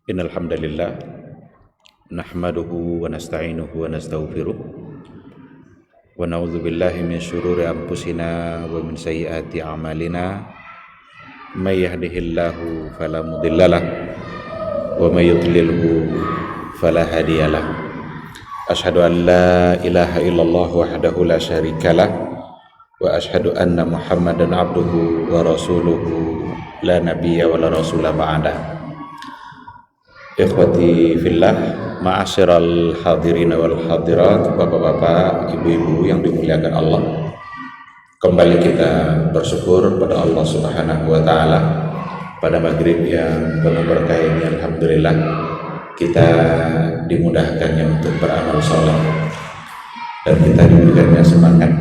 Innal hamdalillah nahmaduhu wa nasta'inuhu wa nastaghfiruh wa na'udzu billahi min syururi anfusina wa min sayyiati a'malina may yahdihillahu fala mudhillalah wa may yudlilhu fala hadiyalah. Asyhadu an la ilaha illallah wahdahu la syarikalah wa asyhadu anna Muhammadan abduhu wa rasuluhu la nabiyya wa la rasula ba'dah. Ikhwati fillah, ma'asyiral hadirin wal hadirat, bapak-bapak, ibu-ibu yang dimuliakan Allah. Kembali kita bersyukur pada Allah Subhanahu wa taala pada maghrib yang penuh berkah ini. Alhamdulillah kita dimudahkannya untuk beramal saleh dan kita diberikannya semangat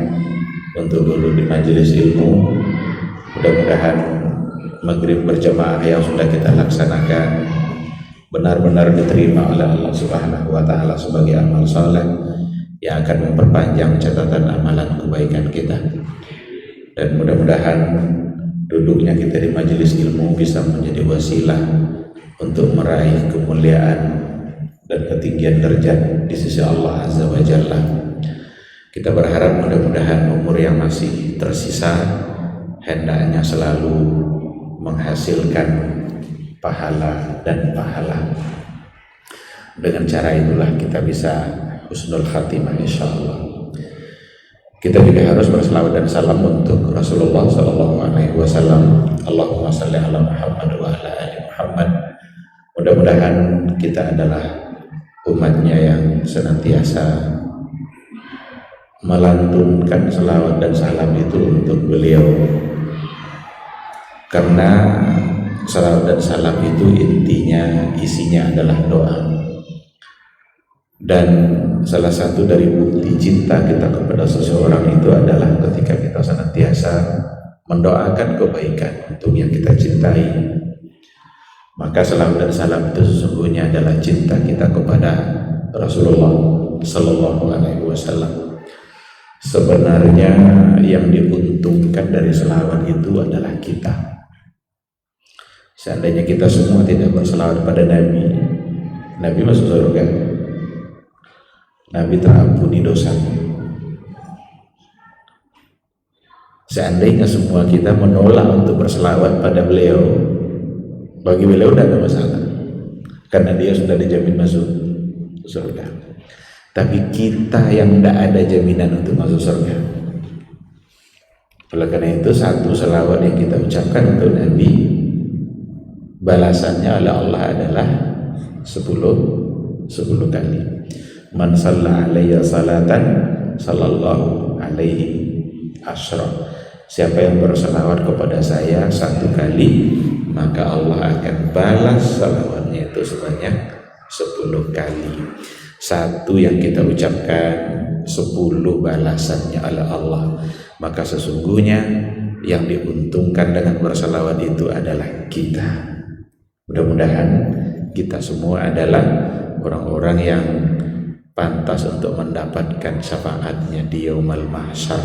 untuk duduk di majelis ilmu. Mudah-mudahan maghrib berjamaah yang sudah kita laksanakan benar-benar diterima oleh Allah Subhanahu wa taala sebagai amal saleh yang akan memperpanjang catatan amalan kebaikan kita. Dan mudah-mudahan duduknya kita di majelis ilmu bisa menjadi wasilah untuk meraih kemuliaan dan ketinggian derajat di sisi Allah Azza wa Jalla. Kita berharap mudah-mudahan umur yang masih tersisa hendaknya selalu menghasilkan pahala dan pahala. Dengan cara itulah kita bisa husnul khatimah insyaallah. Kita juga harus berselawat dan salam untuk Rasulullah sallallahu alaihi wasallam. Allahumma shalli ala Muhammad wa ala ali Muhammad. Mudah-mudahan kita adalah umatnya yang senantiasa melantunkan selawat dan salam itu untuk beliau, karena salawat dan salam itu isinya adalah doa. Dan salah satu dari bukti cinta kita kepada seseorang itu adalah ketika kita senantiasa mendoakan kebaikan untuk yang kita cintai. Maka salawat dan salam itu sesungguhnya adalah cinta kita kepada Rasulullah Sallallahu Alaihi Wasallam. Sebenarnya yang diuntungkan dari salawat itu adalah kita. Seandainya kita semua tidak berselawat pada Nabi masuk surga, Nabi terampuni dosanya. Seandainya semua kita menolak untuk berselawat pada beliau, bagi beliau tidak ada masalah, karena dia sudah dijamin masuk surga. Tapi kita yang tidak ada jaminan untuk masuk surga. Oleh karena itu, satu selawat yang kita ucapkan untuk Nabi, balasannya oleh Allah adalah 10 kali. Man shalla alayya salatan sallallahu alaihi asyra. Siapa yang berselawat kepada saya 1 kali, maka Allah akan balas salawatnya itu sebanyak 10 kali. Satu yang kita ucapkan, 10 balasannya oleh Allah. Maka sesungguhnya yang diuntungkan dengan berselawat itu adalah kita. Mudah-mudahan kita semua adalah orang-orang yang pantas untuk mendapatkan syafaatnya di yaumul mahsyar.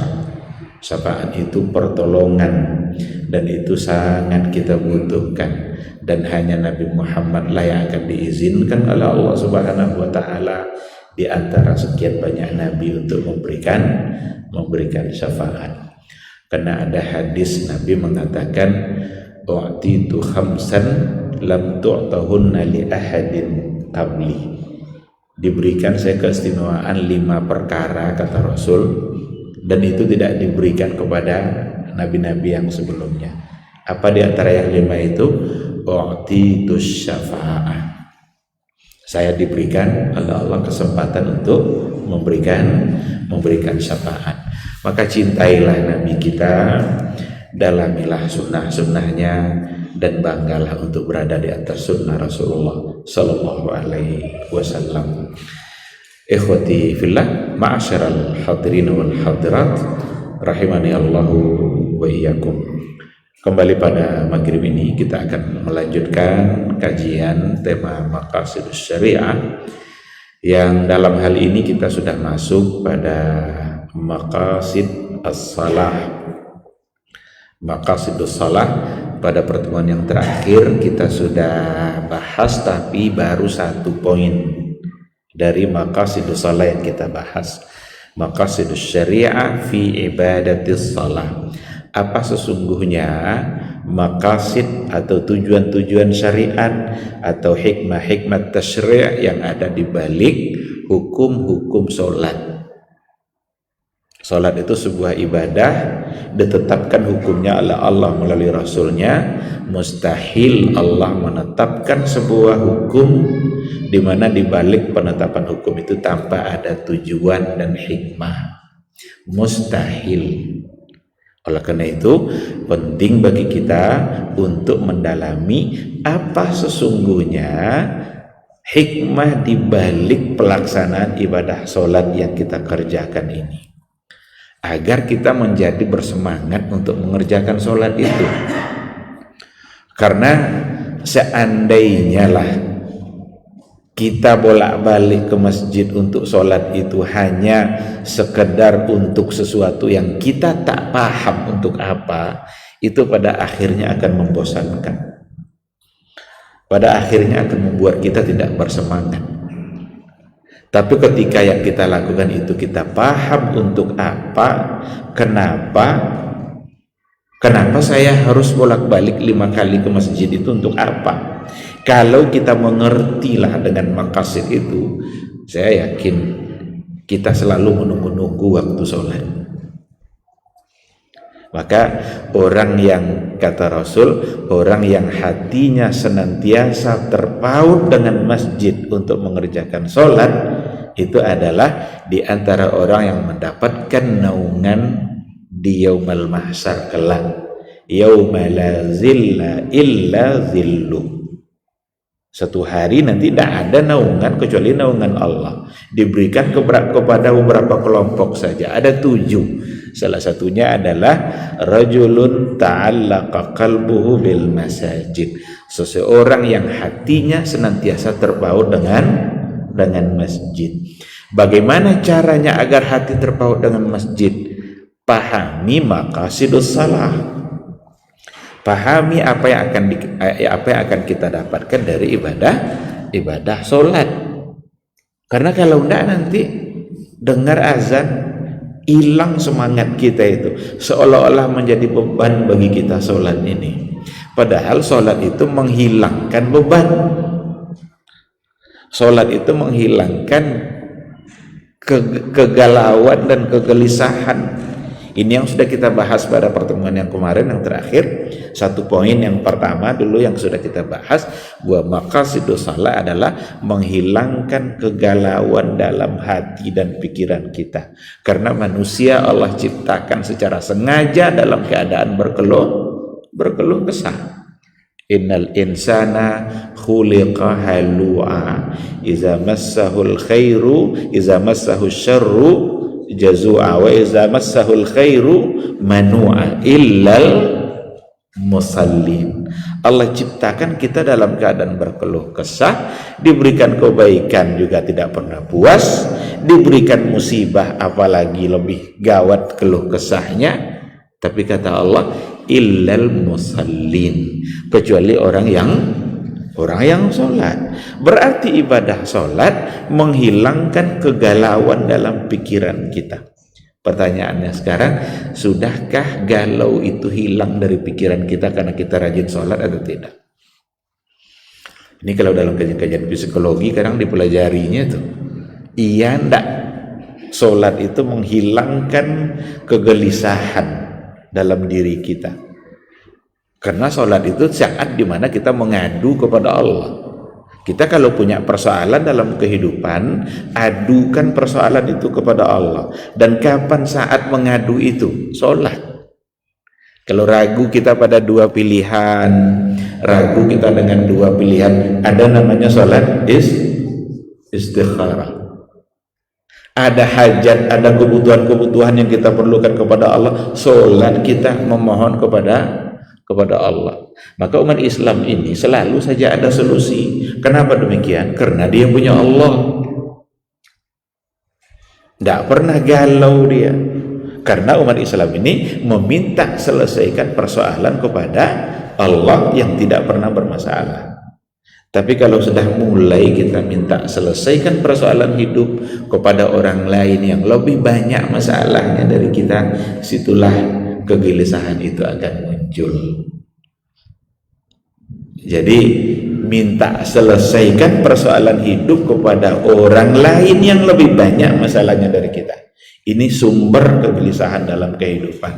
Syafaat itu pertolongan, dan itu sangat kita butuhkan, dan hanya Nabi Muhammad lah yang akan diizinkan oleh Allah Subhanahu wa taala di antara sekian banyak nabi untuk memberikan syafaat. Karena ada hadis Nabi mengatakan, u'titu khamsan lam tu'tahunna li ahadin qabli. Diberikan saya keistimewaan 5 perkara, kata Rasul, dan itu tidak diberikan kepada nabi-nabi yang sebelumnya. Apa di antara yang 5 itu? U'titu syafa'ah. Saya diberikan oleh Allah kesempatan untuk memberikan syafaat. Maka cintailah Nabi kita, dalamilah sunnah-sunnahnya, dan banggalah untuk berada di atas sunnah Rasulullah Sallallahu Alaihi Wasallam. Ikhwati fillah, ma'asyiral hadirin wal hadirat, rahimani Allahu wa iyyakum. Kembali pada maghrib ini kita akan melanjutkan kajian tema maqasidus syariah, yang dalam hal ini kita sudah masuk pada maqasid as-salah. Maqasidus shalah pada pertemuan yang terakhir kita sudah bahas, tapi baru satu poin dari maqasidus shalah yang kita bahas. Maqasidus syariah fi ibadatis shalah. Apa sesungguhnya maqasid atau tujuan-tujuan syariat atau hikmah-hikmah tasyri' yang ada di balik hukum-hukum sholat. Sholat itu sebuah ibadah, ditetapkan hukumnya oleh Allah melalui Rasulnya. Mustahil Allah menetapkan sebuah hukum di mana di balik penetapan hukum itu tanpa ada tujuan dan hikmah. Mustahil. Oleh karena itu penting bagi kita untuk mendalami apa sesungguhnya hikmah di balik pelaksanaan ibadah sholat yang kita kerjakan ini, agar kita menjadi bersemangat untuk mengerjakan sholat itu. Karena seandainya lah kita bolak-balik ke masjid untuk sholat itu hanya sekedar untuk sesuatu yang kita tak paham untuk apa, itu pada akhirnya akan membosankan. Pada akhirnya akan membuat kita tidak bersemangat. Tapi ketika yang kita lakukan itu kita paham untuk apa, kenapa saya harus bolak-balik 5 kali ke masjid itu untuk apa? Kalau kita mengertilah dengan maqasid itu, saya yakin kita selalu menunggu-nunggu waktu sholat. Maka orang yang, kata Rasul, orang yang hatinya senantiasa terpaut dengan masjid untuk mengerjakan sholat, itu adalah di antara orang yang mendapatkan naungan di yaumal mahsyar kelak. Yauma la zilla illa zillu. Satu hari nanti tidak ada naungan kecuali naungan Allah. Diberikan kepada beberapa kelompok saja. Ada 7. Salah satunya adalah rajulun ta'allaqa qalbuhu bil masajid. Seseorang yang hatinya senantiasa terpaut dengan masjid. Bagaimana caranya agar hati terpaut dengan masjid? Pahami maqasidus shalah. Pahami apa yang akan kita dapatkan dari ibadah sholat. Karena kalau enggak nanti dengar azan hilang semangat kita itu, seolah-olah menjadi beban bagi kita sholat ini. Padahal sholat itu menghilangkan beban. Sholat itu menghilangkan kegalauan dan kegelisahan. Ini yang sudah kita bahas pada pertemuan yang kemarin yang terakhir. Satu poin yang pertama dulu yang sudah kita bahas, bahwa maqasidus shalah adalah menghilangkan kegalauan dalam hati dan pikiran kita. Karena manusia Allah ciptakan secara sengaja dalam keadaan berkeluh kesah. Innal insana khuliqa halu'a iza massahul khairu iza massahul syarru jazua wa iza massahul khairu manu'a illal musallin. Allah ciptakan kita dalam keadaan berkeluh kesah, diberikan kebaikan juga tidak pernah puas, diberikan musibah apalagi lebih gawat keluh kesahnya. Tapi kata Allah illal musallin, kecuali orang yang sholat. Berarti ibadah sholat menghilangkan kegalauan dalam pikiran kita. Pertanyaannya sekarang, sudahkah galau itu hilang dari pikiran kita karena kita rajin sholat atau tidak? Ini kalau dalam kajian-kajian psikologi kadang dipelajarinya tuh. Iya enggak, sholat itu menghilangkan kegelisahan dalam diri kita. Karena sholat itu saat dimana kita mengadu kepada Allah. Kita kalau punya persoalan dalam kehidupan, adukan persoalan itu kepada Allah. Dan kapan saat mengadu itu? Sholat. Kalau ragu kita pada 2 pilihan, ragu kita dengan 2 pilihan, ada namanya sholat istikharah. Ada hajat, ada kebutuhan-kebutuhan yang kita perlukan kepada Allah, sholat kita memohon kepada Allah. Maka umat Islam ini selalu saja ada solusi. Kenapa demikian? Karena dia punya Allah. Tidak pernah galau dia. Karena umat Islam ini meminta selesaikan persoalan kepada Allah yang tidak pernah bermasalah. Tapi kalau sudah mulai kita minta selesaikan persoalan hidup kepada orang lain yang lebih banyak masalahnya dari kita, situlah kegelisahan itu akan muncul. Jadi minta selesaikan persoalan hidup kepada orang lain yang lebih banyak masalahnya dari kita. Ini sumber kegelisahan dalam kehidupan.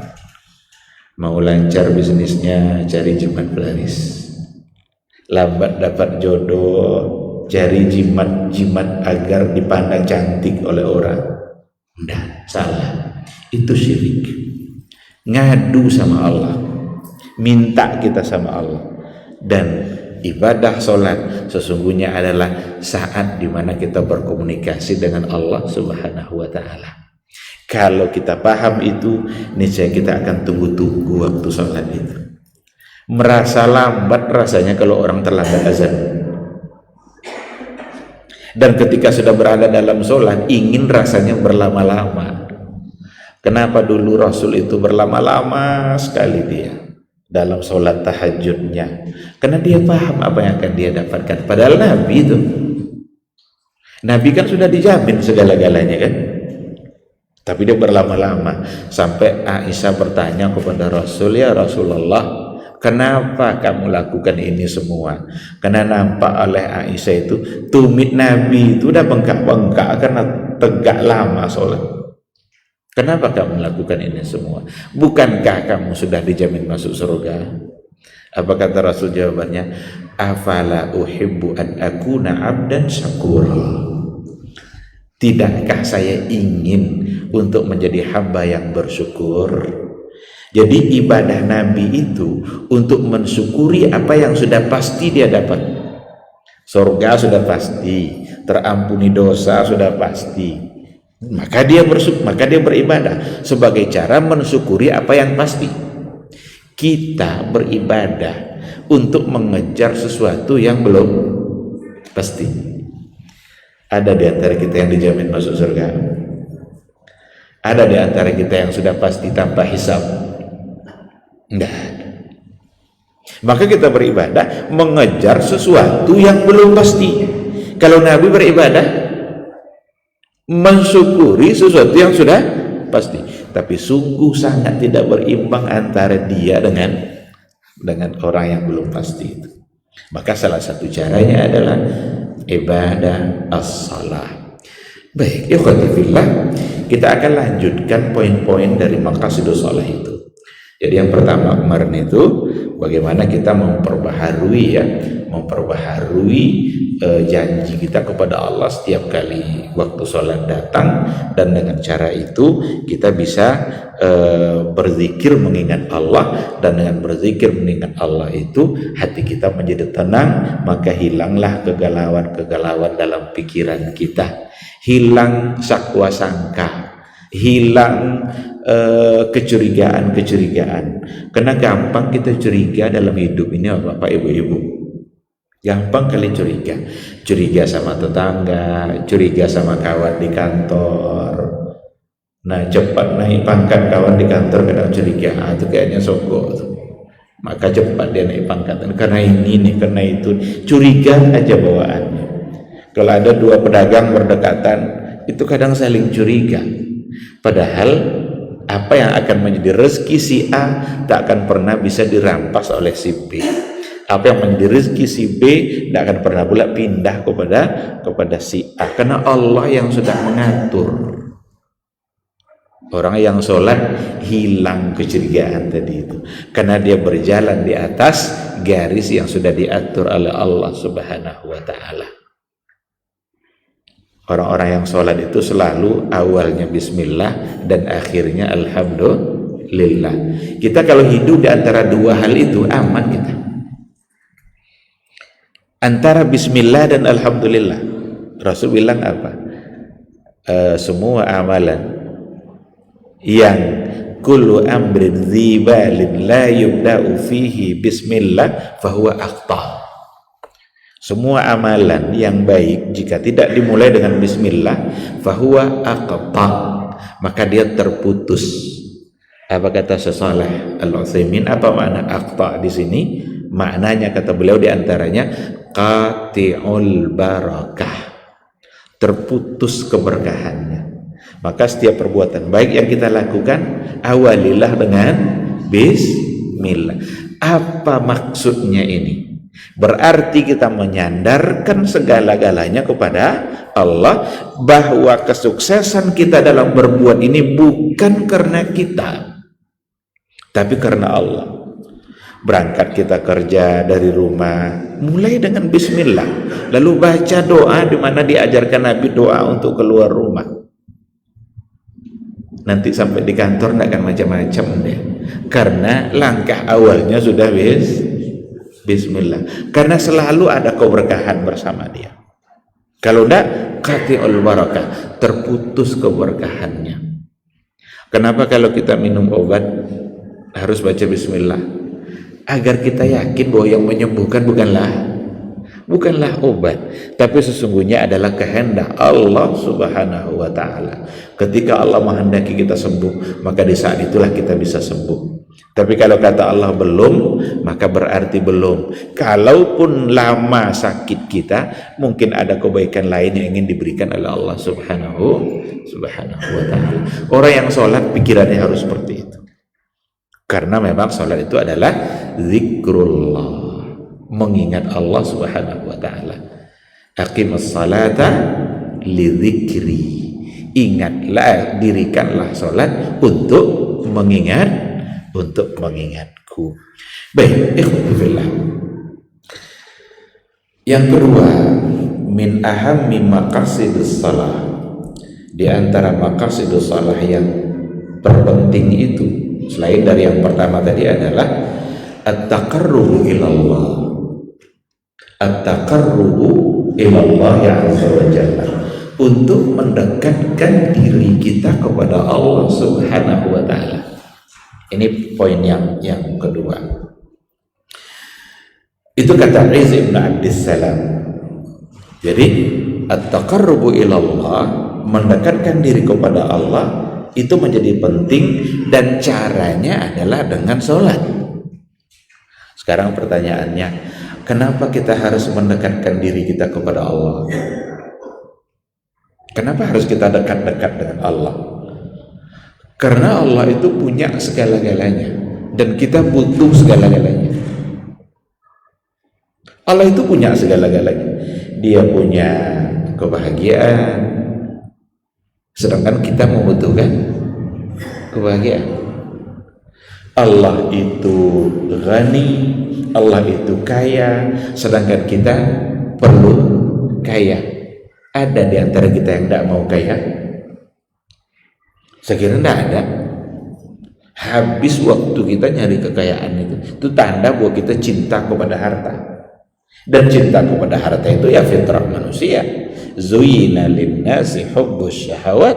Mau lancar bisnisnya, cari jimat pelaris. Lambat dapat jodoh, cari jimat-jimat agar dipandang cantik oleh orang. Enggak, salah. Itu syirik. Ngadu sama Allah, minta kita sama Allah. Dan ibadah sholat sesungguhnya adalah saat dimana kita berkomunikasi dengan Allah Subhanahu wa ta'ala. Kalau kita paham itu, niscaya kita akan tunggu-tunggu waktu sholat itu. Merasa lambat rasanya kalau orang terlambat azan. Dan ketika sudah berada dalam sholat, ingin rasanya berlama-lama. Kenapa dulu Rasul itu berlama-lama sekali dia dalam sholat tahajudnya? Karena dia paham apa yang akan dia dapatkan. Padahal Nabi itu, Nabi kan sudah dijamin segala-galanya kan. Tapi dia berlama-lama sampai Aisyah bertanya kepada Rasul, ya Rasulullah, kenapa kamu lakukan ini semua? Karena nampak oleh Aisyah itu tumit Nabi itu udah bengkak-bengkak karena tegak lama sholat. Kenapa kamu melakukan ini semua? Bukankah kamu sudah dijamin masuk surga? Apa kata Rasul jawabannya? Afala uhibbu an akuna abdan syakura. Tidakkah saya ingin untuk menjadi hamba yang bersyukur? Jadi ibadah Nabi itu untuk mensyukuri apa yang sudah pasti dia dapat. Surga sudah pasti, terampuni dosa sudah pasti. Maka dia beribadah sebagai cara mensyukuri apa yang pasti. Kita beribadah untuk mengejar sesuatu yang belum pasti. Ada di antara kita yang dijamin masuk surga? Ada di antara kita yang sudah pasti tanpa hisab? Enggak ada. Maka kita beribadah mengejar sesuatu yang belum pasti. Kalau Nabi beribadah mensyukuri sesuatu yang sudah pasti. Tapi sungguh sangat tidak berimbang antara dia dengan orang yang belum pasti itu. Maka salah satu caranya adalah ibadah as-salah. Baik, ikhwati fillah, kita akan lanjutkan poin-poin dari maqasidus shalah itu. Jadi yang pertama kemarin itu bagaimana kita memperbaharui janji kita kepada Allah setiap kali waktu sholat datang, dan dengan cara itu kita bisa berzikir mengingat Allah, dan dengan berzikir mengingat Allah itu hati kita menjadi tenang, maka hilanglah kegalauan dalam pikiran kita, hilang sakwa sangka, hilang kecurigaan. Karena gampang kita curiga dalam hidup ini, Bapak Ibu, gampang kali curiga sama tetangga, curiga sama kawan di kantor. Nah, cepat naik pangkat kawan di kantor kadang curiga, itu kayaknya sogok tuh. Maka cepat dia naik pangkat karena ini nih, karena itu, curiga aja bawaannya. Kalau ada dua pedagang berdekatan, itu kadang saling curiga. Padahal apa yang akan menjadi rezeki si A tak akan pernah bisa dirampas oleh si B. Apa yang menjadi rezeki si B tidak akan pernah pula pindah kepada si A, karena Allah yang sudah mengatur. Orang yang sholat hilang kecurigaan tadi itu, karena dia berjalan di atas garis yang sudah diatur oleh Allah Subhanahu wa ta'ala. Orang-orang yang sholat itu selalu awalnya bismillah dan akhirnya alhamdulillah. Kita kalau hidup di antara dua hal itu aman kita. Antara bismillah dan alhamdulillah. Rasul bilang apa? Semua amalan yang kullu amrin dzibalin la yubda'u fihi bismillah fahuwa akhta. Semua amalan yang baik jika tidak dimulai dengan bismillah fahuwa akhta, maka dia terputus. Apa kata Syekh Shalih Al-Utsaimin? Apa makna aqta di sini? Maknanya kata beliau diantaranya qati'ul barakah, terputus keberkahannya. Maka setiap perbuatan baik yang kita lakukan awalilah dengan bismillah. Apa maksudnya ini? Berarti kita menyandarkan segala-galanya kepada Allah, bahwa kesuksesan kita dalam berbuat ini bukan karena kita, tapi karena Allah. Berangkat kita kerja dari rumah, mulai dengan bismillah, lalu baca doa di mana diajarkan Nabi doa untuk keluar rumah. Nanti sampai di kantor tidak akan macam-macam deh, karena langkah awalnya sudah bismillah, karena selalu ada keberkahan bersama dia. Kalau tidak, qati'ul barakah, terputus keberkahannya. Kenapa kalau kita minum obat harus baca bismillah? Agar kita yakin bahwa yang menyembuhkan bukanlah obat, tapi sesungguhnya adalah kehendak Allah Subhanahu wa ta'ala. Ketika Allah menghendaki kita sembuh, maka di saat itulah kita bisa sembuh. Tapi kalau kata Allah belum, maka berarti belum. Kalaupun lama sakit kita, mungkin ada kebaikan lain yang ingin diberikan oleh Allah Subhanahu wa ta'ala. Orang yang sholat pikirannya harus seperti itu, karena memang sholat itu adalah zikrullah, mengingat Allah Subhanahu wa ta'ala. Aqimus salata li dzikri, ingatlah, dirikanlah sholat untuk mengingatku. Baik, ikhwati fillah. Yang kedua, min ahammi maqasidus shalah, di antara maqasidus shalah yang terpenting itu, selain dari yang pertama tadi, adalah at-taqarrubu ilallah. At-taqarrubu ilallah ya azza wa jalla, untuk mendekatkan diri kita kepada Allah Subhanahu wa ta'ala. Ini poin yang kedua. Itu kata Izz ibn Abdissalam. Jadi at-taqarrubu ilallah, mendekatkan diri kepada Allah, itu menjadi penting, dan caranya adalah dengan sholat. Sekarang pertanyaannya, kenapa kita harus mendekatkan diri kita kepada Allah? Kenapa harus kita dekat-dekat dengan Allah? Karena Allah itu punya segala-galanya, dan kita butuh segala-galanya. Allah itu punya segala-galanya. Dia punya kebahagiaan, sedangkan kita membutuhkan kebahagiaan. Allah itu ghani, Allah itu kaya, sedangkan kita perlu kaya. Ada di antara kita yang tidak mau kaya? Saya kira tidak ada. Habis waktu kita nyari kekayaan itu tanda bahwa kita cinta kepada harta. Dan cinta kepada harta itu ya fitrah manusia. Zuyina linnasi hubbus syahawat.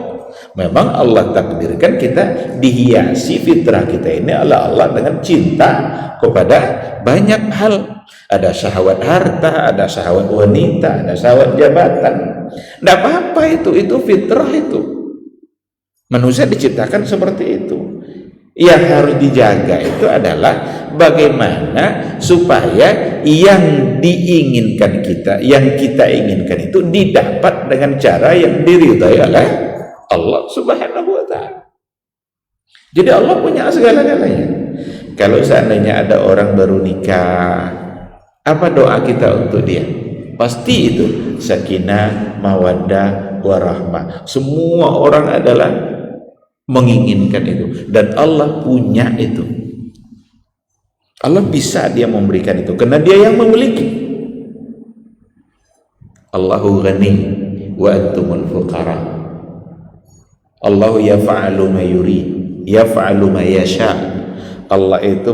Memang Allah takdirkan kita dihiasi fitrah kita ini oleh Allah dengan cinta kepada banyak hal. Ada syahwat harta, ada syahwat wanita, ada syahwat jabatan. Tidak apa-apa itu fitrah itu. Manusia diciptakan seperti itu. Yang harus dijaga itu adalah bagaimana supaya yang diinginkan kita, yang kita inginkan itu didapat dengan cara yang diridhai oleh Allah Subhanahu wa ta'ala. Jadi Allah punya segala-galanya. Kalau seandainya ada orang baru nikah, apa doa kita untuk dia? Pasti itu sakinah, mawaddah, warahmah. Semua orang adalah menginginkan itu, dan Allah punya itu. Allah bisa dia memberikan itu karena dia yang memiliki. Allahu ghani wa antumul fuqara. Allahu yaf'alu ma yurid, yaf'alu ma yasha. Allah itu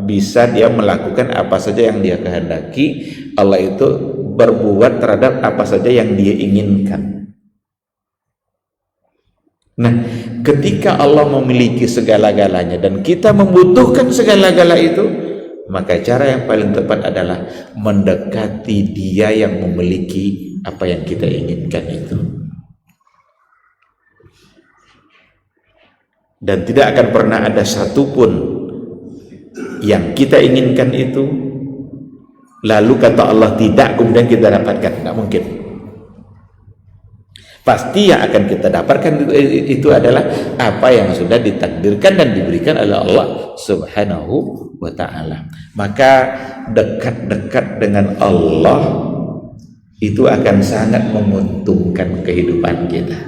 bisa dia melakukan apa saja yang dia kehendaki. Allah itu berbuat terhadap apa saja yang dia inginkan. Nah, ketika Allah memiliki segala-galanya dan kita membutuhkan segala-gala itu, maka cara yang paling tepat adalah mendekati Dia yang memiliki apa yang kita inginkan itu. dan tidak akan pernah ada satupun yang kita inginkan itu lalu kata Allah tidak kemudian kita dapatkan, tidak mungkin. Pasti yang akan kita dapatkan itu adalah apa yang sudah ditakdirkan dan diberikan oleh Allah Subhanahu wa ta'ala. Maka dekat-dekat dengan Allah itu akan sangat menguntungkan kehidupan kita.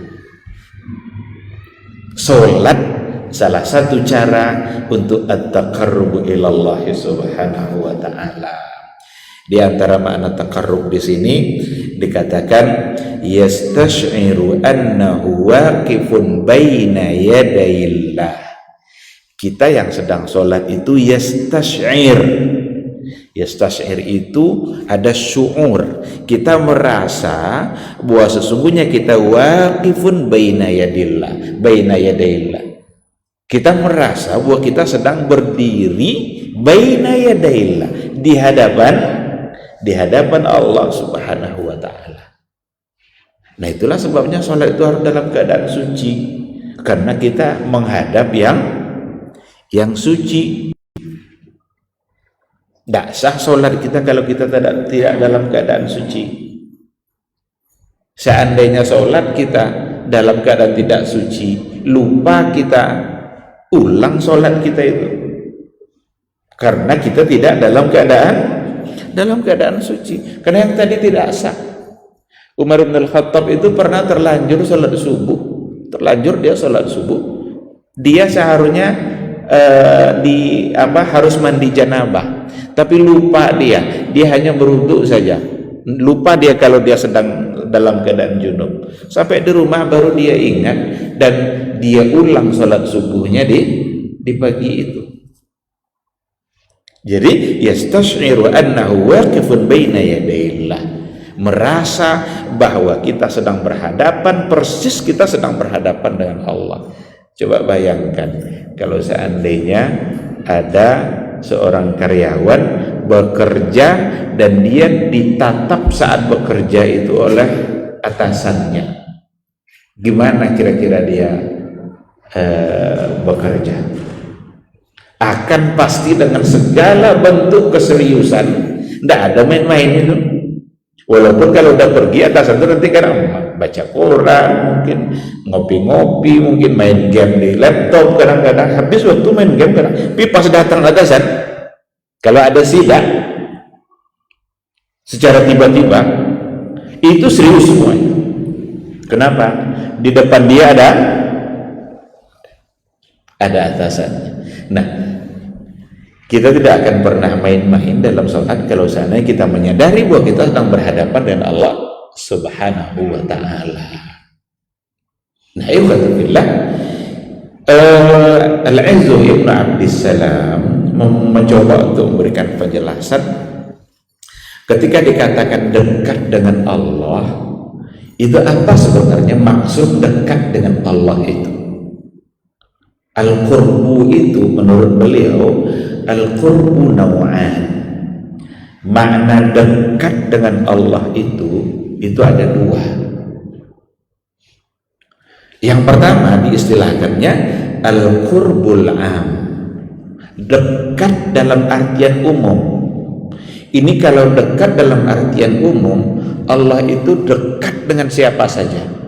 Salat salah satu cara untuk at-taqarrub ilallah Subhanahu wa ta'ala. Di antara makna taqarrub di sini dikatakan yastash'iru annahu waqifun baina yadayillah. Kita yang sedang sholat itu yastash'ir itu ada syu'ur, kita merasa bahwa sesungguhnya kita waqifun baina yadayillah. Kita merasa bahwa kita sedang berdiri baina yadayillah, di hadapan Allah Subhanahu wa ta'ala. Nah, itulah sebabnya sholat itu harus dalam keadaan suci, karena kita menghadap yang suci. Tidak sah sholat kita kalau kita tidak dalam keadaan suci. Seandainya sholat kita dalam keadaan tidak suci, lupa kita ulang sholat kita itu, karena kita tidak dalam keadaan suci. Karena yang tadi tidak sah. Umar bin Al-Khattab itu pernah terlanjur sholat subuh. Dia sholat subuh. Dia seharusnya harus mandi janabah, tapi lupa dia hanya berwudu saja. Lupa dia kalau dia sedang dalam keadaan junub. Sampai di rumah baru dia ingat dan dia ulang sholat subuhnya di pagi itu. Jadi yastash'iru annahu waqifun baina yadayillah, merasa bahwa kita sedang berhadapan, persis kita sedang berhadapan dengan Allah. Coba bayangkan kalau seandainya ada seorang karyawan bekerja dan dia ditatap saat bekerja itu oleh atasannya, gimana kira-kira dia bekerja? Akan pasti dengan segala bentuk keseriusan, tidak ada main-main itu. Walaupun kalau udah pergi atasan itu nanti kadang baca Quran, mungkin ngopi-ngopi, mungkin main game di laptop, kadang-kadang habis waktu main game, tapi pas datang atasan, kalau ada sidang secara tiba-tiba itu serius semuanya. Kenapa? Di depan dia ada atasannya. Nah, kita tidak akan pernah main-main dalam sholat kalau seandainya kita menyadari bahwa kita sedang berhadapan dengan Allah Subhanahu wa ta'ala. Nah, ikhwatillah, Al-Izzu Ibn Abdissalam mencoba untuk memberikan penjelasan ketika dikatakan dekat dengan Allah, itu apa sebenarnya maksud dekat dengan Allah itu? Al-qurbu itu menurut beliau, al-qurbu naw'an. Makna dekat dengan Allah itu ada dua. Yang pertama diistilahkannya al-qurbul am, dekat dalam artian umum. Ini kalau dekat dalam artian umum, Allah itu dekat dengan siapa saja.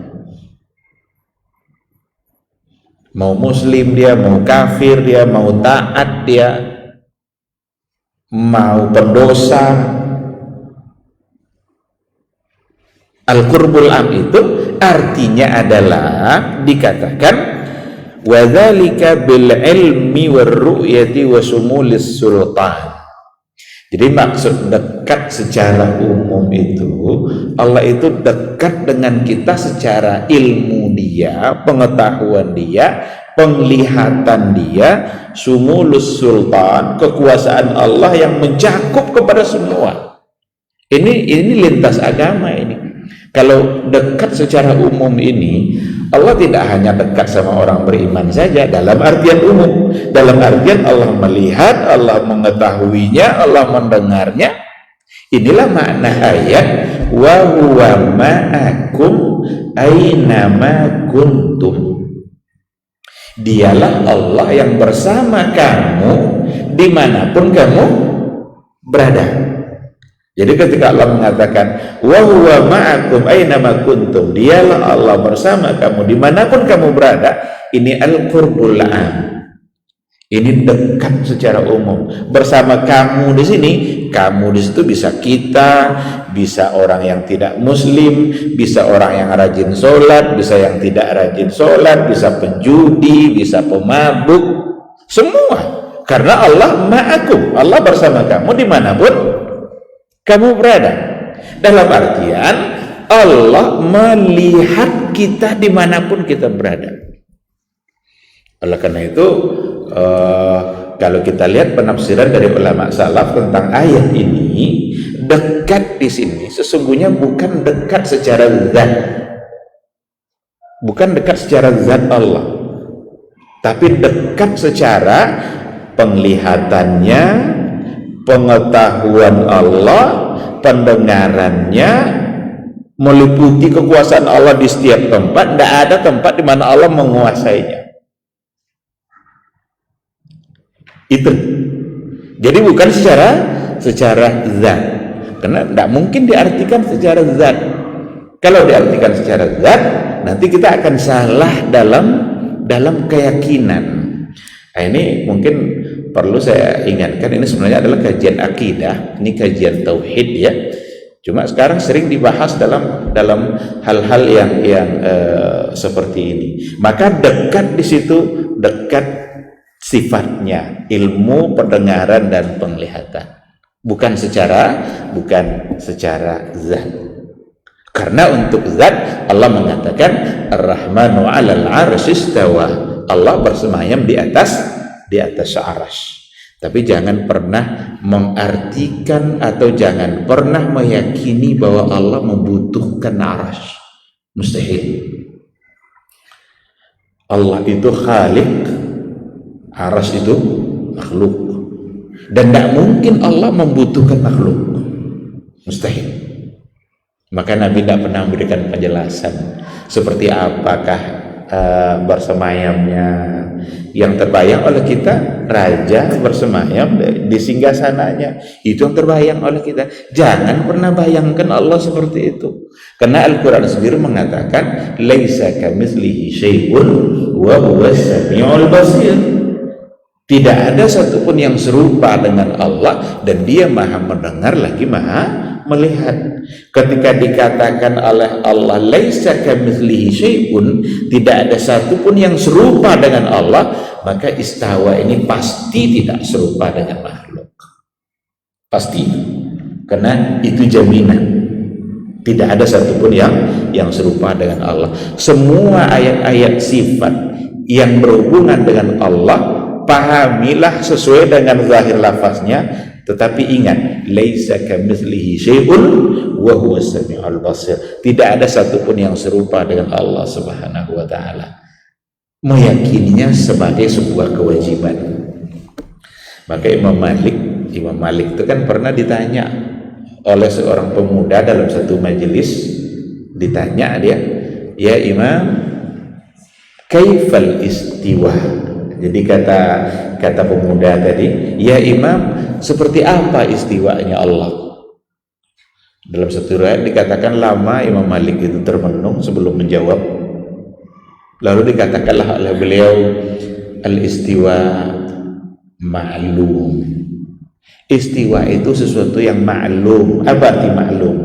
Mau muslim dia, mau kafir dia, mau taat dia, mau pendosa. Al-qurbul am itu artinya adalah dikatakan wadzalika bil ilmi war ru'yati wa sumulis sultan. Jadi maksud dekat secara umum itu, Allah itu dekat dengan kita secara ilmu dia, pengetahuan dia, penglihatan dia, sumulus sultan, kekuasaan Allah yang mencakup kepada semua. Ini lintas agama ini. Kalau dekat secara umum ini, Allah tidak hanya dekat sama orang beriman saja dalam artian umum, dalam artian Allah melihat, Allah mengetahuinya, Allah mendengarnya. Inilah makna ayat wa huwa ma'akum aina ma kuntum. Dialah Allah yang bersama kamu dimanapun kamu berada. Jadi ketika Allah mengatakan wa huwa ma'akum aynama kuntum, dialah Allah bersama kamu dimanapun kamu berada, ini al-qurbul am, ini dekat secara umum. Bersama kamu di sini, kamu di situ bisa kita, bisa orang yang tidak muslim, bisa orang yang rajin sholat, bisa yang tidak rajin sholat, bisa penjudi, bisa pemabuk, semua. Karena Allah ma'akum, Allah bersama kamu dimanapun kamu berada. Dalam artian Allah melihat kita dimanapun kita berada. Oleh karena itu kalau kita lihat penafsiran dari ulama salaf tentang ayat ini, dekat di sini sesungguhnya bukan dekat secara zat, bukan dekat secara zat Allah, tapi dekat secara penglihatannya, pengetahuan Allah, pendengarannya, meliputi kekuasaan Allah di setiap tempat. Tidak ada tempat di mana Allah menguasainya. Itu. Jadi bukan secara zat. Karena tidak mungkin diartikan secara zat. Kalau diartikan secara zat, nanti kita akan salah dalam keyakinan. Nah, ini mungkin perlu saya ingatkan, ini sebenarnya adalah kajian akidah, ini kajian tauhid ya. Cuma sekarang sering dibahas dalam hal-hal yang seperti ini. Maka dekat di situ, dekat sifatnya, ilmu, pendengaran dan penglihatan. Bukan secara zat. Karena untuk zat Allah mengatakan Ar-Rahmanu 'alal 'arsy istawa. Allah bersemayam di atas arsy. Tapi jangan pernah mengartikan atau jangan pernah meyakini bahwa Allah membutuhkan arsy. Mustahil. Allah itu khaliq, arsy itu makhluk. Dan tidak mungkin Allah membutuhkan makhluk. Mustahil. Maka Nabi tidak pernah memberikan penjelasan seperti apakah bersemayamnya. Yang terbayang oleh kita raja bersemayam di singgasananya, itu yang terbayang oleh kita. Jangan pernah bayangkan Allah seperti itu, karena Al-Quran sendiri mengatakan laisa kamitslihi syai'un wa huwas samiul basir. Tidak ada satupun yang serupa dengan Allah, dan Dia Maha mendengar lagi Maha melihat. Ketika dikatakan oleh Allah laisa kamitslihi syai'un, tidak ada satupun yang serupa dengan Allah, maka istawa ini pasti tidak serupa dengan makhluk. Pasti. Karena itu jaminan. Tidak ada satupun yang serupa dengan Allah. Semua ayat-ayat sifat yang berhubungan dengan Allah, pahamilah sesuai dengan zahir lafaznya, tetapi ingat laisa kamitslihi syai'un wa huwas samiul basir. Tidak ada satupun yang serupa dengan Allah Subhanahu wa taala. Meyakininya sebagai sebuah kewajiban. Maka Imam Malik itu kan pernah ditanya oleh seorang pemuda dalam satu majelis, ditanya dia, "Ya Imam, kaifal istiwa?" Jadi kata pemuda tadi, "Ya Imam, seperti apa istiwanya Allah?" Dalam satu riwayat dikatakan lama Imam Malik itu termenung sebelum menjawab. Lalu dikatakanlah oleh beliau, "Al-istiwa ma'lum." Istiwa itu sesuatu yang ma'lum. Apa arti ma'lum?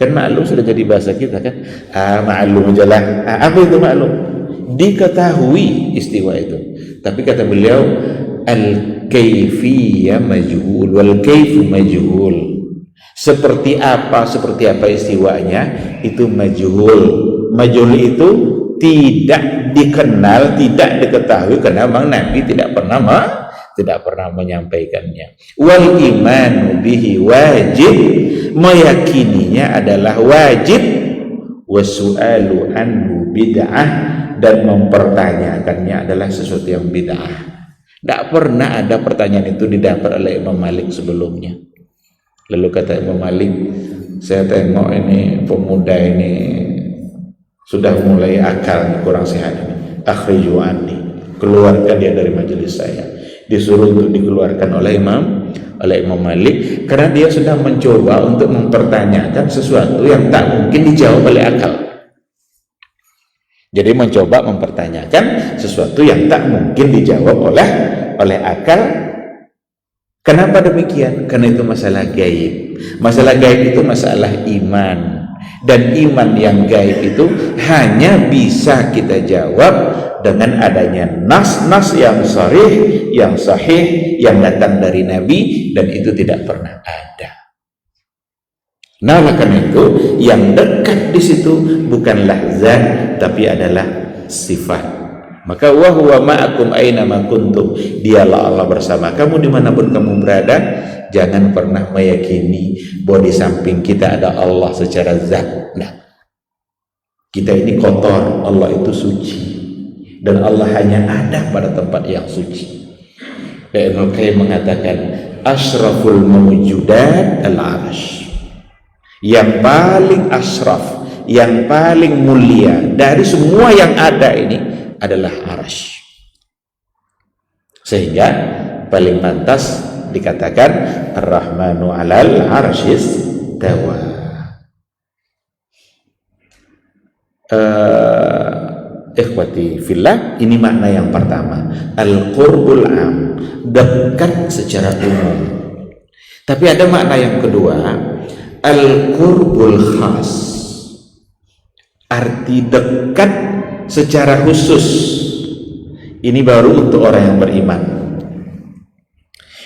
Kan ma'lum sudah jadi bahasa kita kan? Ma'lum jalan. Apa itu ma'lum? Diketahui istiwa itu. Tapi kata beliau, al-kaifiyya majhul wal kaifu majhul. Seperti apa istiwanya itu majhul. Majhul itu tidak dikenal, tidak diketahui, karena memang Nabi tidak pernah menyampaikannya. Wal imanu bihi wajib, meyakininya adalah wajib. Wasu'alu anhu bid'ah, dan mempertanyakannya adalah sesuatu yang bid'ah. Tidak pernah ada pertanyaan itu didapat oleh Imam Malik sebelumnya. Lalu kata Imam Malik, "Saya tengok ini pemuda ini sudah mulai akal kurang sehat ini. Akhriju anni, keluarkan dia dari majelis saya. Disuruh untuk dikeluarkan oleh Imam Malik karena dia sudah mencoba untuk mempertanyakan sesuatu yang tak mungkin dijawab oleh akal. Jadi mencoba mempertanyakan sesuatu yang tak mungkin dijawab oleh akal. Kenapa demikian? Karena itu masalah gaib. Masalah gaib itu masalah iman. Dan iman yang gaib itu hanya bisa kita jawab dengan adanya nas-nas yang sharih, yang sahih, yang datang dari Nabi, dan itu tidak pernah ada. Nah, oleh karena itu yang dekat di situ bukanlah zat tapi adalah sifat. Maka wa huwa ma'akum aina ma kuntum, dialah Allah bersama kamu dimanapun kamu berada. Jangan pernah meyakini bahwa di samping kita ada Allah secara zat. Nah, kita ini kotor, Allah itu suci, dan Allah hanya ada pada tempat yang suci. Dan Ibnu Qayyim mengatakan asyraful mawjudat al-'arsy, yang paling asyraf, yang paling mulia dari semua yang ada ini adalah arsy. Sehingga paling pantas dikatakan Ar-Rahmanu 'alal 'arsyis tawa. Ikhwati fillah, ini makna yang pertama, al-qurbul 'am, dekat secara umum. Tapi ada makna yang kedua, al-qurbul khas, arti dekat secara khusus. Ini baru untuk orang yang beriman.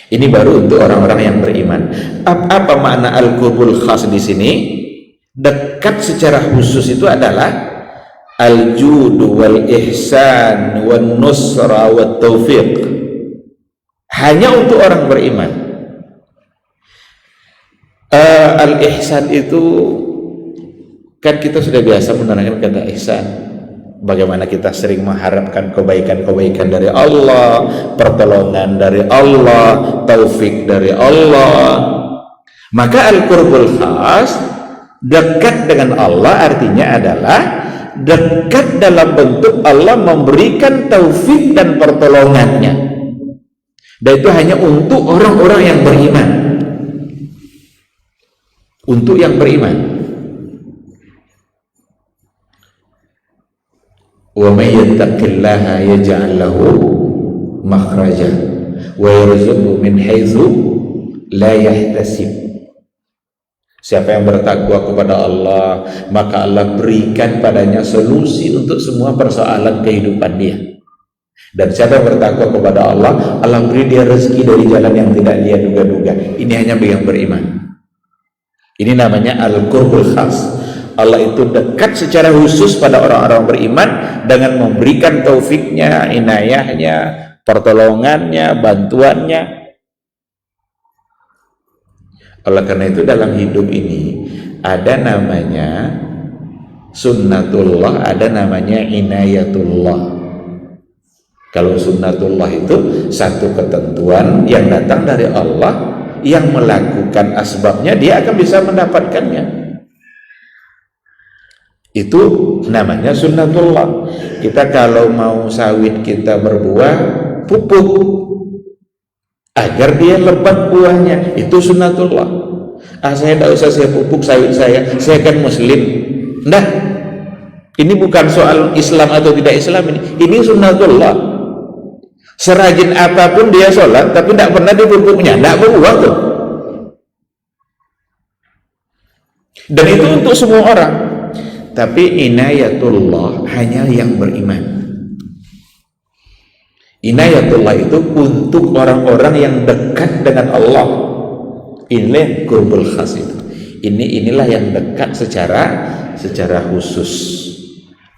Ini baru untuk orang-orang yang beriman. Apa makna al-qurbul khas di sini? Dekat secara khusus itu adalah al-judu wal ihsan wan nusra wat taufiq. Hanya untuk orang beriman. Al-ihsan itu kan kita sudah biasa menerangkan kata ihsan. Bagaimana kita sering mengharapkan kebaikan-kebaikan dari Allah, pertolongan dari Allah, taufik dari Allah. Maka al-qurbul khas, dekat dengan Allah, artinya adalah dekat dalam bentuk Allah memberikan taufik dan pertolongannya. Dan itu hanya untuk orang-orang yang beriman. Untuk yang beriman. Wa may yattaqillaha yaj'al lahu makhraja wa yarzuqhu min haitsu la yahtasib. Siapa yang bertakwa kepada Allah, maka Allah berikan padanya solusi untuk semua persoalan kehidupan dia. Dan siapa yang bertakwa kepada Allah, Allah beri dia rezeki dari jalan yang tidak dia duga-duga. Ini hanya bagi yang beriman. Ini namanya al-qurbul khas. Allah itu dekat secara khusus pada orang-orang beriman dengan memberikan taufiknya, inayahnya, pertolongannya, bantuannya. Oleh karena itu dalam hidup ini ada namanya sunnatullah, ada namanya inayatullah. Kalau sunnatullah itu satu ketentuan yang datang dari Allah, yang melakukan asbabnya dia akan bisa mendapatkannya. Itu namanya sunnatullah. Kita kalau mau sawit kita berbuah, pupuk agar dia lebat buahnya, itu sunnatullah. Saya tidak usah saya pupuk sawit saya kan muslim. Nah, ini bukan soal Islam atau tidak Islam, ini sunnatullah. Serajin apapun dia sholat tapi tidak pernah dipupuknya, tidak berbuah tuh. Dan itu untuk semua orang. Tapi inayatullah hanya yang beriman. Inayatullah itu untuk orang-orang yang dekat dengan Allah. Inilah qurbul khas itu. Inilah yang dekat secara khusus.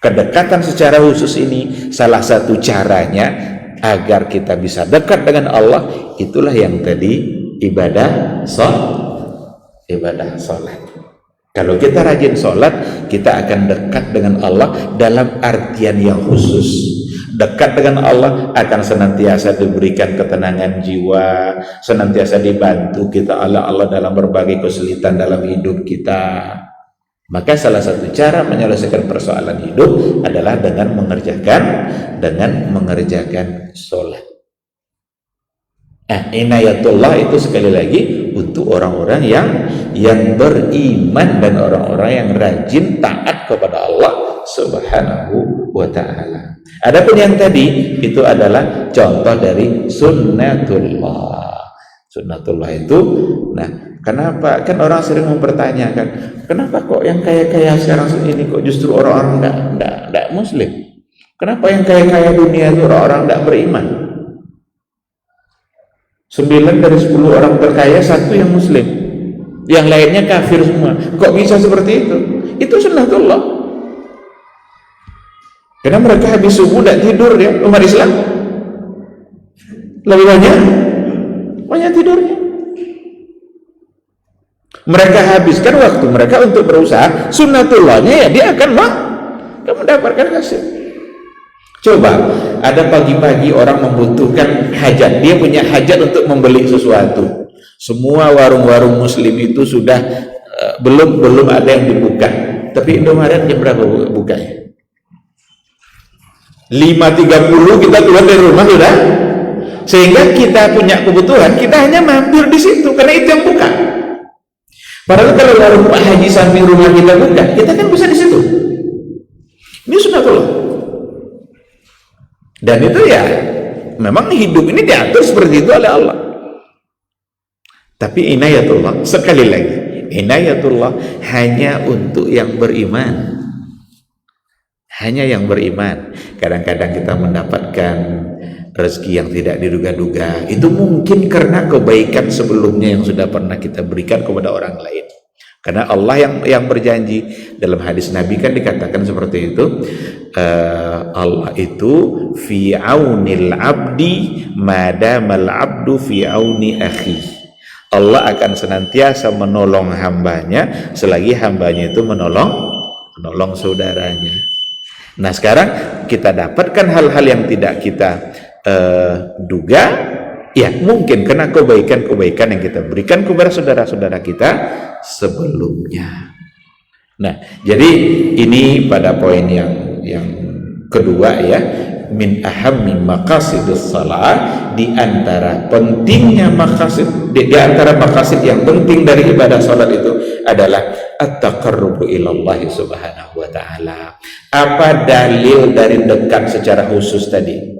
Kedekatan secara khusus ini salah satu caranya agar kita bisa dekat dengan Allah, itulah yang tadi ibadah salat. Kalau kita rajin sholat, kita akan dekat dengan Allah dalam artian yang khusus. Dekat dengan Allah akan senantiasa diberikan ketenangan jiwa, senantiasa dibantu kita oleh Allah dalam berbagai kesulitan dalam hidup kita. Maka salah satu cara menyelesaikan persoalan hidup adalah dengan mengerjakan sholat. Inayatullah itu sekali lagi untuk orang-orang yang beriman dan orang-orang yang rajin taat kepada Allah Subhanahu wa ta'ala. Adapun yang tadi itu adalah contoh dari sunnatullah. Sunnatullah itu, nah, kenapa? Kan orang sering mempertanyakan, kenapa kok yang kaya-kaya sekarang ini kok justru orang-orang enggak muslim? Kenapa yang kaya-kaya dunia itu orang-orang enggak beriman? 9 dari 10 orang terkaya, 1 yang muslim, yang lainnya kafir semua. Kok bisa seperti itu? Itu sunnatullah. Karena mereka habis subuh tidak tidur ya, umat Islam lebih banyak tidurnya. Mereka habiskan waktu mereka untuk berusaha, sunnatullahnya ya dia akan mendapatkan hasil. Coba, ada pagi-pagi orang membutuhkan hajat, dia punya hajat untuk membeli sesuatu. Semua warung-warung muslim itu sudah belum ada yang dibuka. Tapi Indomaret jam berapa bukanya? 5.30 kita keluar dari rumah sudah. Sehingga kita punya kebutuhan, kita hanya mampir di situ karena itu yang buka. Padahal kalau warung Pak Haji samping rumah kita buka, kita kan bisa di situ. Ini sunnatullah. Dan itu ya memang hidup ini diatur seperti itu oleh Allah. Tapi inayatullah, sekali lagi, inayatullah hanya untuk yang beriman. Hanya yang beriman. Kadang-kadang kita mendapatkan rezeki yang tidak diduga-duga, itu mungkin karena kebaikan sebelumnya yang sudah pernah kita berikan kepada orang lain. Karena Allah yang berjanji, dalam hadis Nabi kan dikatakan seperti itu, Allah itu fi aunil abdi madamal abdu fi auni akhi. Allah akan senantiasa menolong hambanya selagi hambanya itu menolong saudaranya. Nah, sekarang kita dapatkan hal-hal yang tidak kita duga, ya mungkin karena kebaikan-kebaikan yang kita berikan kepada saudara-saudara kita sebelumnya. Nah, jadi ini pada poin yang kedua ya, min ahammi maqasidus shalah, di antara pentingnya maqasid, di antara maqasid yang penting dari ibadah salat itu adalah at-taqarrubu ilallah subhanahu wa ta'ala. Apa dalil dari dekat secara khusus tadi?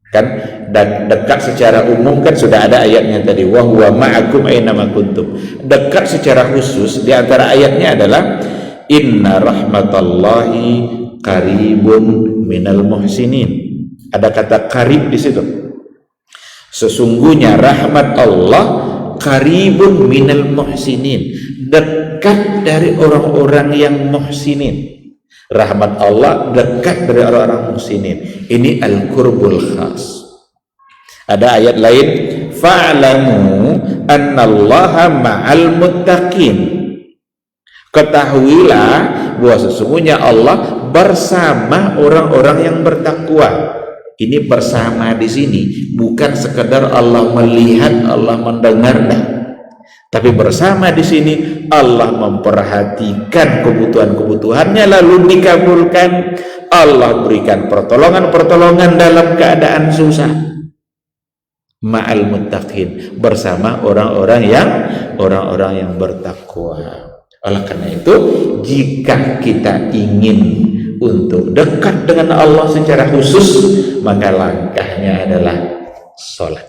Kan dan dekat secara umum kan sudah ada ayatnya tadi, wa huwa ma'akum aina ma kuntum. Dekat secara khusus di antara ayatnya adalah inna rahmatallahi qaribun minal muhsinin. Ada kata qarib di situ. Sesungguhnya rahmat Allah qaribun minal muhsinin, dekat dari orang-orang yang muhsinin. Rahmat Allah dekat dari orang-orang muhsinin. Ini al-qurbul khas. Ada ayat lain, fa'lamu annallaha ma'al muttaqin. Ketahuilah bahwa sesungguhnya Allah bersama orang-orang yang bertakwa. Ini bersama di sini bukan sekedar Allah melihat, Allah mendengar, tapi bersama di sini Allah memperhatikan kebutuhan-kebutuhannya lalu dikabulkan. Allah berikan pertolongan-pertolongan dalam keadaan susah. Ma'al muttaqin, bersama orang-orang yang bertakwa. Oleh karena itu, jika kita ingin untuk dekat dengan Allah secara khusus, maka langkahnya adalah sholat.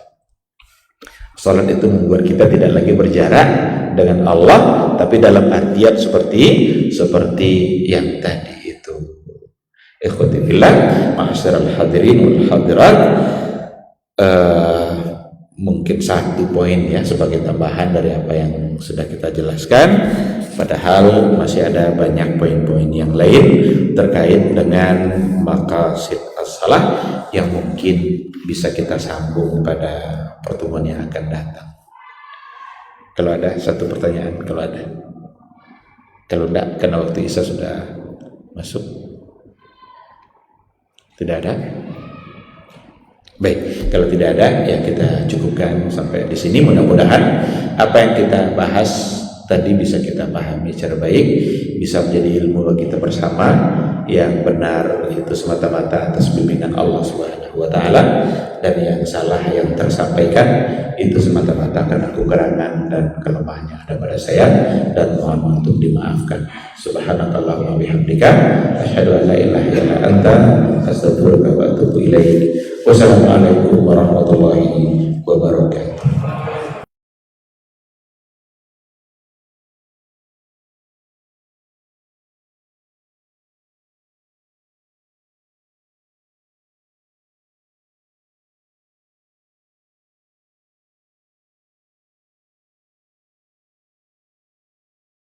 Sholat itu membuat kita tidak lagi berjarak dengan Allah, tapi dalam artian seperti yang tadi itu. Ikhwati fillah, ma'asyiral hadirin wal hadirat, mungkin satu poin ya sebagai tambahan dari apa yang sudah kita jelaskan, padahal masih ada banyak poin-poin yang lain terkait dengan maqasid as-salah yang mungkin bisa kita sambung pada pertemuan yang akan datang. Kalau ada satu pertanyaan, kalau ada. Kalau enggak, karena waktu Isya sudah masuk. Tidak ada? Baik, kalau tidak ada ya kita cukupkan sampai di sini. Mudah-mudahan apa yang kita bahas tadi bisa kita pahami secara baik, bisa menjadi ilmu bagi kita bersama. Yang benar itu semata-mata atas bimbingan Allah Subhanahu wa taala, dan yang salah yang tersampaikan itu semata-mata karena kekurangan dan kelemahan yang ada pada saya, dan mohon untuk dimaafkan. Subhanakallahumma bihamdika asyhadu an la ilaha illa anta astaghfiruka wa atubu ilaik. Wassalamualaikum warahmatullahi